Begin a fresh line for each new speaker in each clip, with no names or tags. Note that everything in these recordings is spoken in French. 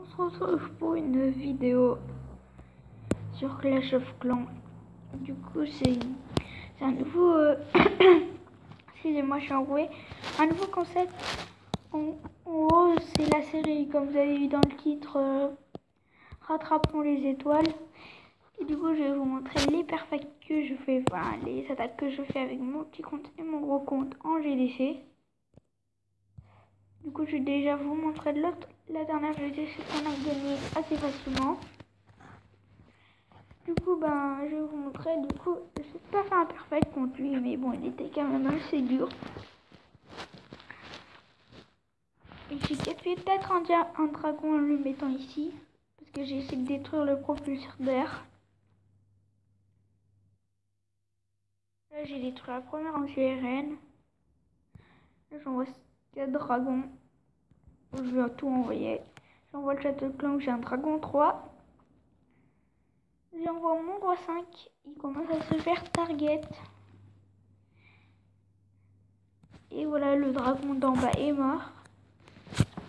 se retrouve pour une vidéo sur Clash of Clans. Du coup, c'est un nouveau... Excusez-moi, je suis enrouée. Un nouveau concept. En gros, c'est la série, comme vous avez vu dans le titre, Rattrapons les étoiles. Et du coup, je vais vous montrer les perfects que je fais, enfin, les attaques que je fais avec mon petit compte et mon gros compte en GDC. Du coup, je vais déjà vous montrer de l'autre. La dernière GDC qu'on a gagné assez facilement. Du coup, je vais vous montrer. Du coup, je n'ai pas fait un perfect contre lui, mais bon, il était quand même assez dur. Et j'ai fait peut-être un dragon en le mettant ici, parce que j'ai essayé de détruire le propulseur d'air. Là, j'ai détruit la première anti-RN. Là, j'envoie 4 dragons. Je vais tout envoyer. J'envoie le château de clan où j'ai un dragon 3. J'envoie mon roi 5. Il commence à se faire target. Et voilà, le dragon d'en bas est mort.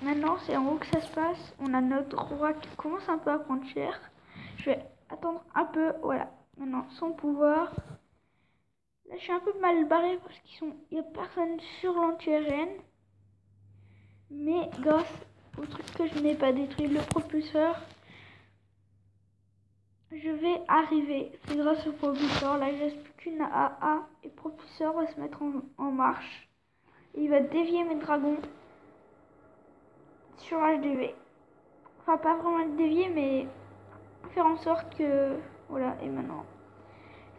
Maintenant, c'est en haut que ça se passe. On a notre roi qui commence un peu à prendre cher. Je vais attendre un peu. Voilà. Maintenant, son pouvoir. Là, je suis un peu mal barré parce qu'il n'y a personne sur l'anti-RN. Mais grâce au truc que je n'ai pas détruit, le propulseur, je vais arriver. C'est grâce au propulseur. Là, il ne reste plus qu'une AA. Et le propulseur va se mettre en marche. Et il va dévier mes dragons sur HDV. Enfin, pas vraiment le dévier, mais faire en sorte que... Voilà, et maintenant,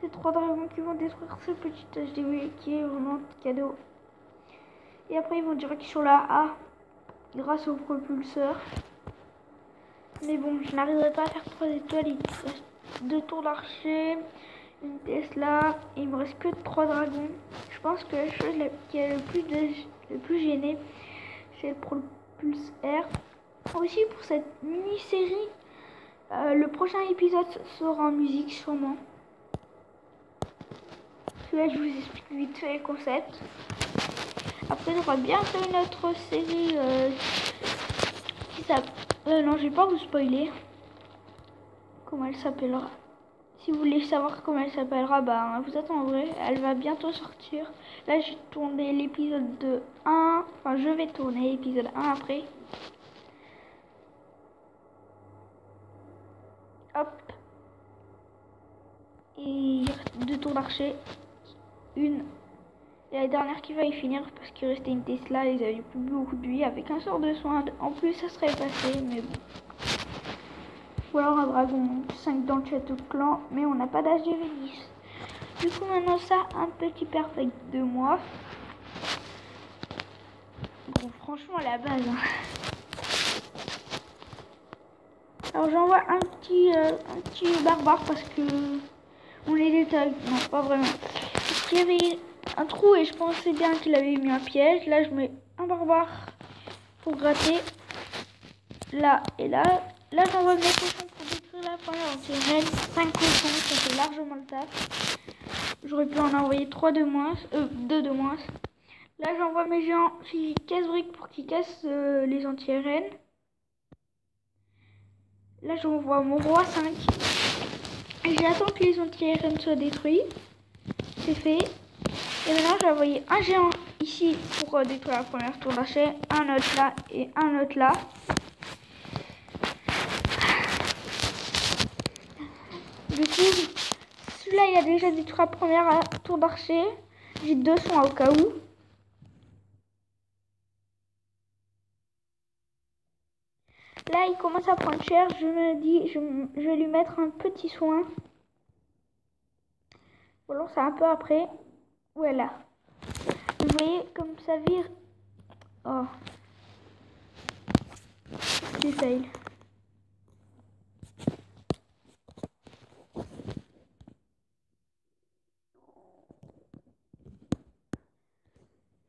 c'est 3 dragons qui vont détruire ce petit HDV qui est vraiment cadeau. Et après, ils vont direct sur la A grâce au propulseur. Mais bon, je n'arriverai pas à faire 3 étoiles. Il me reste 2 tours d'archer, une Tesla, et il me reste que 3 dragons. Je pense que la chose qui est le plus gêné, c'est le propulseur. Aussi, pour cette mini-série, le prochain épisode sera en musique sûrement. Là, je vous explique vite fait le concept. Après, j'aurai bientôt une autre série qui s'appelle... non, je vais pas vous spoiler comment elle s'appellera. Si vous voulez savoir comment elle s'appellera, vous attendrez. Elle va bientôt sortir. Là, j'ai tourné l'épisode 1. Enfin, je vais tourner l'épisode 1 après. Hop. Et il reste 2 tours d'archer. Une. Et la dernière qui va y finir parce qu'il restait une Tesla. Ils avaient plus beaucoup de vie. Avec un sort de soin. En plus, ça serait passé. Mais bon. Ou alors un dragon 5 dans le château de clan. Mais on n'a pas d'âge de V10. Du coup, maintenant, ça, un petit perfect de moi. Bon, franchement, la base. Alors, j'envoie un petit barbare parce que on est des tags. Non, pas vraiment. Parce qu'il y avait un trou et je pensais bien qu'il avait mis un piège. Là, je mets un barbare pour gratter. Là et là. Là, j'envoie mes cochons pour détruire la première anti-RN. 5 cochons, ça fait largement le taf. J'aurais pu en envoyer 3 de moins. 2 de moins. Là, j'envoie mes géants qui cassent briques pour qu'ils cassent les anti-RN. Là, j'envoie mon roi 5. Et j'attends que les anti-RN soient détruits. C'est fait. Et maintenant, j'ai envoyé un géant ici pour détruire la première tour d'archer. Un autre là et un autre là. Du coup, celui-là, il a déjà détruit la première tour d'archer. J'ai 2 soins au cas où. Là, il commence à prendre cher. Je me dis, je vais lui mettre un petit soin. Ou alors, c'est un peu après. Voilà. Vous voyez comme ça vire. Oh. C'est fail.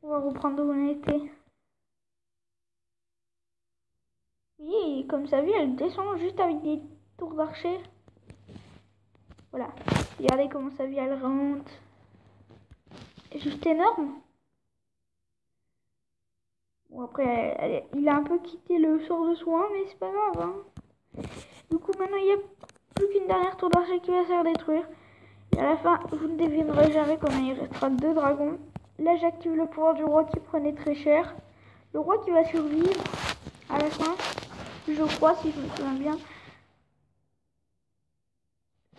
On va reprendre où on était. Oui, comme ça vire, elle descend juste avec des tours d'archer. Voilà. Regardez comment ça vire, elle remonte. C'est juste énorme. Bon, après, il a un peu quitté le sort de soin, mais c'est pas grave. Hein. Du coup, maintenant, il n'y a plus qu'une dernière tour d'archer qui va se faire détruire. Et à la fin, vous ne devinerez jamais combien il restera 2 dragons. Là, j'active le pouvoir du roi qui prenait très cher. Le roi qui va survivre à la fin, je crois, si je me souviens bien.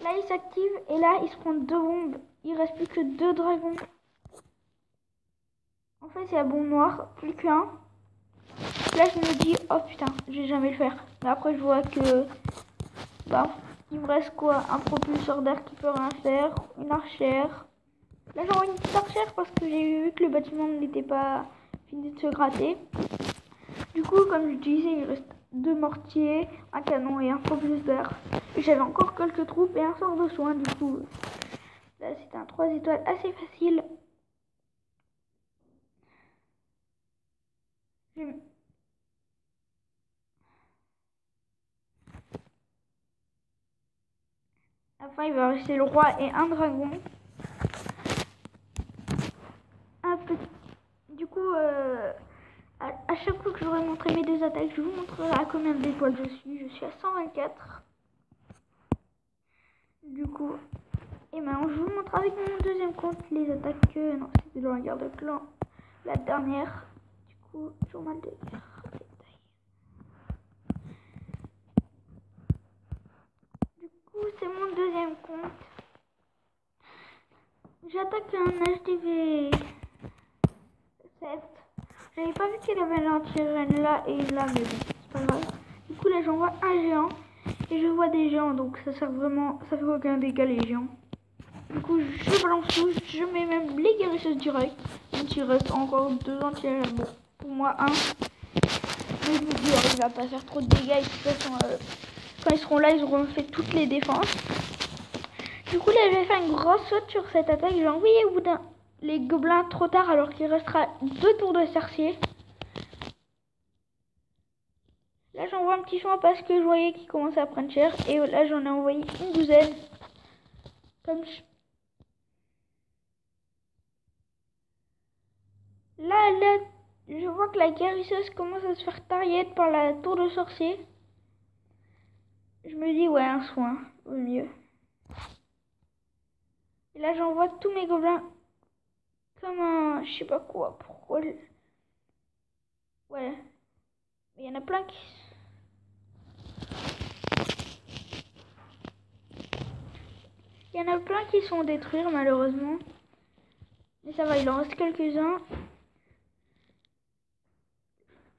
Là, il s'active et là, il se prend 2 bombes. Il reste plus que 2 dragons. En fait, il y a bon noir, plus qu'un. Là, je me dis, oh putain, je vais jamais le faire. Mais après, je vois que, bah, il me reste quoi? Un propulseur d'air qui peut rien faire, une archère. Là, j'envoie une petite archère parce que j'ai vu que le bâtiment n'était pas fini de se gratter. Du coup, comme je disais, il reste 2 mortiers, un canon et un propulseur d'air. J'avais encore quelques troupes et un sort de soin. Du coup, là, c'était un 3 étoiles assez facile. Enfin, il va rester le roi et un dragon. Du coup, à chaque fois que j'aurai montré mes 2 attaques, je vous montrerai à combien d'étoiles je suis. Je suis à 124. Du coup, et maintenant je vous montre avec mon deuxième compte les attaques. Non, c'était dans la guerre de clan, la dernière. Du coup, journal de guerre. Du coup, c'est mon deuxième compte. J'attaque un HDV 7. J'avais pas vu qu'il avait l'anti-reine là et là, mais bon, c'est pas grave. Du coup, là, j'envoie un géant. Et je vois des géants, donc ça sert vraiment, ça fait aucun dégât les géants. Du coup, je balance tout, je mets même les guérisseuses directes. Donc il reste encore 2 anti-reines. Bon, pour moi, un. Mais je me dis, oh, il va pas faire trop de dégâts. Et de toute façon, quand ils seront là, ils auront fait toutes les défenses. Du coup, là, je vais faire une grosse saute sur cette attaque. Je vais envoyer au bout d'un les gobelins trop tard, alors qu'il restera 2 tours de sorcier. Là, j'envoie un petit soin parce que je voyais qu'il commençait à prendre cher. Et là, j'en ai envoyé une douzaine. Comme là, je vois que la guérisseuse commence à se faire target par la tour de sorcier. Je me dis, ouais, un soin, au mieux. Et là, j'envoie tous mes gobelins comme un... Je sais pas quoi, pourquoi... Ouais. Mais il y en a plein qui... Il y en a plein qui sont détruits, malheureusement. Mais ça va, il en reste quelques-uns.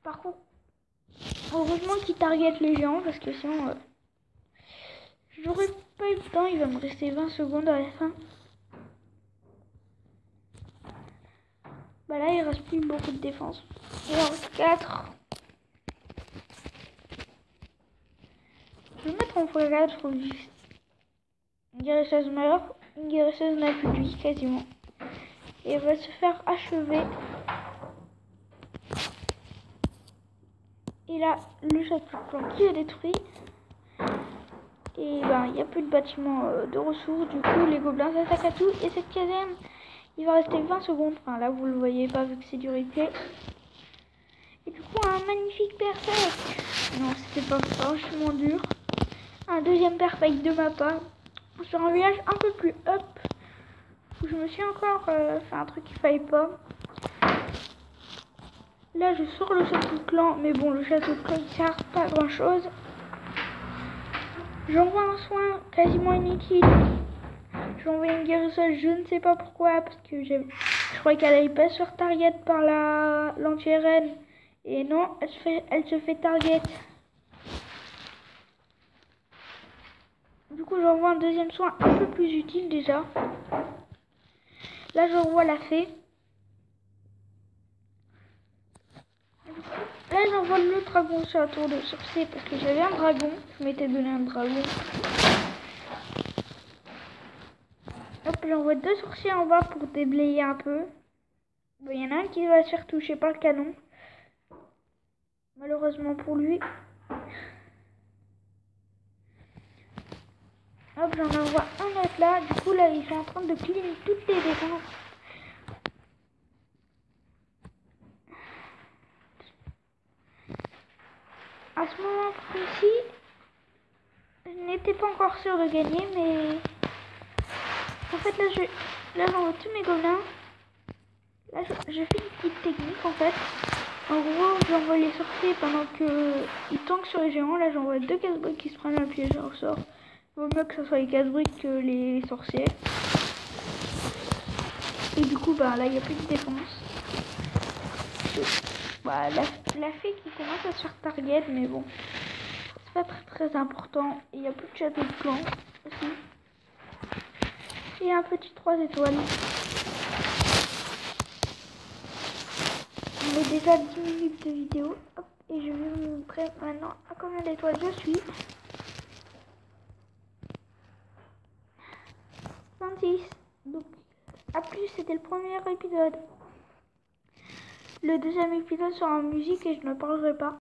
Par contre, heureusement qu'ils targetent les géants, parce que sinon... j'aurais pas eu le temps, il va me rester 20 secondes à la fin. Bah là, il reste plus beaucoup de défense. Il en reste 4. Je vais mettre en x4, je trouve juste. Une guérisseuse meurt, une guérisseuse n'a plus de vie quasiment. Et elle va se faire achever. Et là, le château de clan qui est détruit. Et ben, il n'y a plus de bâtiment de ressources. Du coup, les gobelins s'attaquent à tout. Et cette caserne, il va rester 20 secondes. Enfin, là, vous le voyez pas vu que c'est du replay. Et du coup, un magnifique perfect. Non, c'était pas franchement dur. Un deuxième perfect de ma part. Sur un village un peu plus up. Où je me suis encore fait un truc qu'il fallait pas. Là, je sors le château de clan. Mais bon, le château de clan, il sert pas à grand chose. J'envoie un soin quasiment inutile. J'envoie une guérisseuse, je ne sais pas pourquoi, parce que je croyais qu'elle allait pas se faire target par l'anti-reine. Et non, elle se fait target. Du coup, j'envoie un deuxième soin un peu plus utile déjà. Là, j'envoie la fée. Là, j'envoie le dragon sur la tour de sorcier parce que j'avais un dragon. Je m'étais donné un dragon. Hop, j'envoie 2 sorciers en bas pour déblayer un peu. Bon, il y en a un qui va se faire toucher par le canon. Malheureusement pour lui. Hop, j'en envoie un autre là. Du coup, là, ils sont en train de clean toutes les défenses. à ce moment précis, je n'étais pas encore sûre de gagner, mais en fait là j'envoie tous mes gobelins. Là je fais une petite technique en fait. En gros, j'envoie les sorciers pendant qu'ils tankent sur les géants. Là j'envoie 2 casse-briques qui se prennent un piège au sort. Vaut mieux que ce soit les casse-briques que les sorciers. Et du coup bah là il n'y a plus de défense. Bah, la fée qui commence à se faire target, mais bon, c'est pas très important. Il n'y a plus de château de clan aussi. Et un petit 3 étoiles. On est déjà 10 minutes de vidéo. Hop, et je vais vous montrer maintenant à combien d'étoiles je suis. 26. Donc, à plus, c'était le premier épisode. Le deuxième épisode sera en musique et je ne parlerai pas.